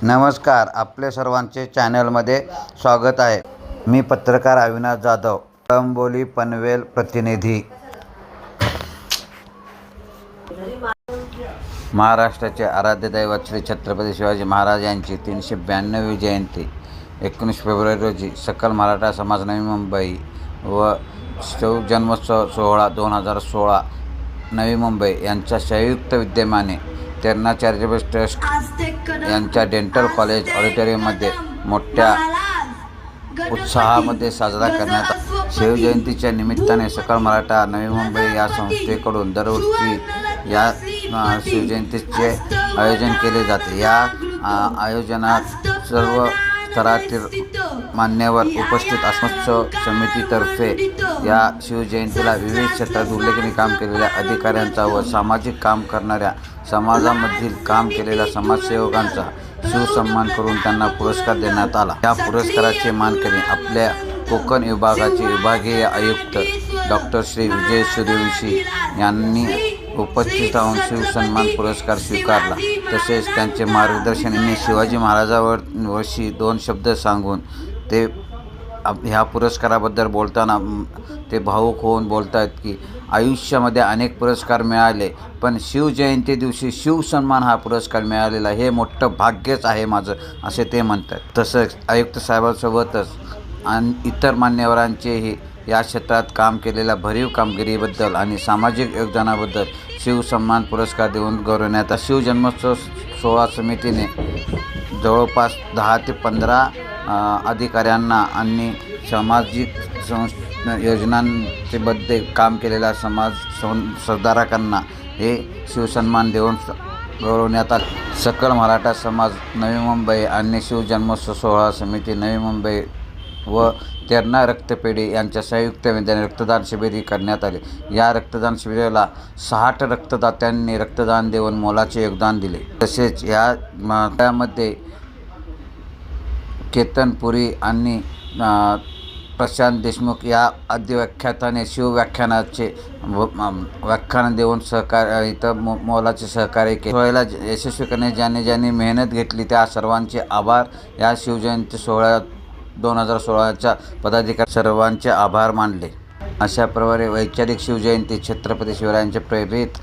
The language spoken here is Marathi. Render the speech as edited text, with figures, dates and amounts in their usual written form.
नमस्कार, आपले सर्वांचे चॅनलमध्ये स्वागत आहे. मी पत्रकार अविनाश जाधव, कळंबोली पनवेल प्रतिनिधी. महाराष्ट्राचे आराध्य दैवत श्री छत्रपती शिवाजी महाराज यांची 392वी जयंती 19 फेब्रुवारी रोजी सकल मराठा समाज नवी मुंबई व शिवजन्मोत्सव सोहळा 2016 नवी मुंबई यांच्या संयुक्त विद्यमाने तेरणा चॅरिटेबल ट्रस्ट यांच्या डेंटल कॉलेज ऑडिटोरियममध्ये मोठ्या उत्साहामध्ये साजरा करण्यात आला. शिवजयंतीच्या निमित्ताने सकल मराठा नवी मुंबई या संस्थेकडून दरवर्षी या शिवजयंतीचे आयोजन केले जाते. या आयोजनात सर्व स्तरातील मान्यवर उपस्थित अस्मत्सव समितीतर्फे या शिवजयंतीला विविध क्षेत्रात उल्लेखनीय काम केलेल्या अधिकाऱ्यांचा व सामाजिक काम करणाऱ्या समाजामधील काम केलेल्या समाजसेवकांचा शिवसन्मान करून त्यांना पुरस्कार देण्यात आला. या पुरस्काराचे मानकरी आपल्या कोकण विभागाचे विभागीय आयुक्त डॉक्टर श्री विजय सूर्यवंशी यांनी उपस्थित राहून शिवसन्मान पुरस्कार स्वीकारला. तसेच त्यांचे मार्गदर्शनाने शिवाजी महाराजांविषयी 2 शब्द सांगून ते ह्या पुरस्काराबद्दल बोलताना ते भावूक होऊन बोलत आहेत की आयुष्यामध्ये अनेक पुरस्कार मिळाले, पण शिवजयंती दिवशी शिवसन्मान हा पुरस्कार मिळालेला हे मोठं भाग्यच आहे माझं, असे ते म्हणतात. तसंच आयुक्त साहेबांसोबतच आणि इतर मान्यवरांचेही या क्षेत्रात काम केलेल्या भरीव कामगिरीबद्दल आणि सामाजिक योगदानाबद्दल शिवसन्मान पुरस्कार देऊन गौरवण्यात आला. शिवजन्मोत्सव सोहळा समितीने जवळपास 10 ते 15 अधिकाऱ्यांना आणि सामाजिक योजनांचे बद्दल काम केलेल्या सुधारकांना हे शिवसन्मान देऊन गौरवण्यात आले. सकल मराठा समाज नवी मुंबई आणि शिवजन्मोत्सव सोहळा समिती नवी मुंबई व तेरणा रक्तपेढी यांच्या संयुक्त विद्यमाने रक्तदान शिबिरही करण्यात आले. या रक्तदान शिबिराला 60 रक्तदात्यांनी रक्तदान देऊन मोलाचे योगदान दिले. तसेच यामध्ये केतन पुरी आणि प्रशांत देशमुख या आदिव्याख्याताने शिवव्याख्यानाचे व्याख्यान देऊन इथं मोलाचे सहकार्य केले. सोहळ्याला यशस्वी करण्यास ज्यांनी मेहनत घेतली त्या सर्वांचे आभार. या शिवजयंती सोहळ्यात 2016च्या पदाधिकारी सर्वांचे आभार मानले. अशा प्रकारे वैचारिक शिवजयंती छत्रपती शिवरायांचे प्रेरित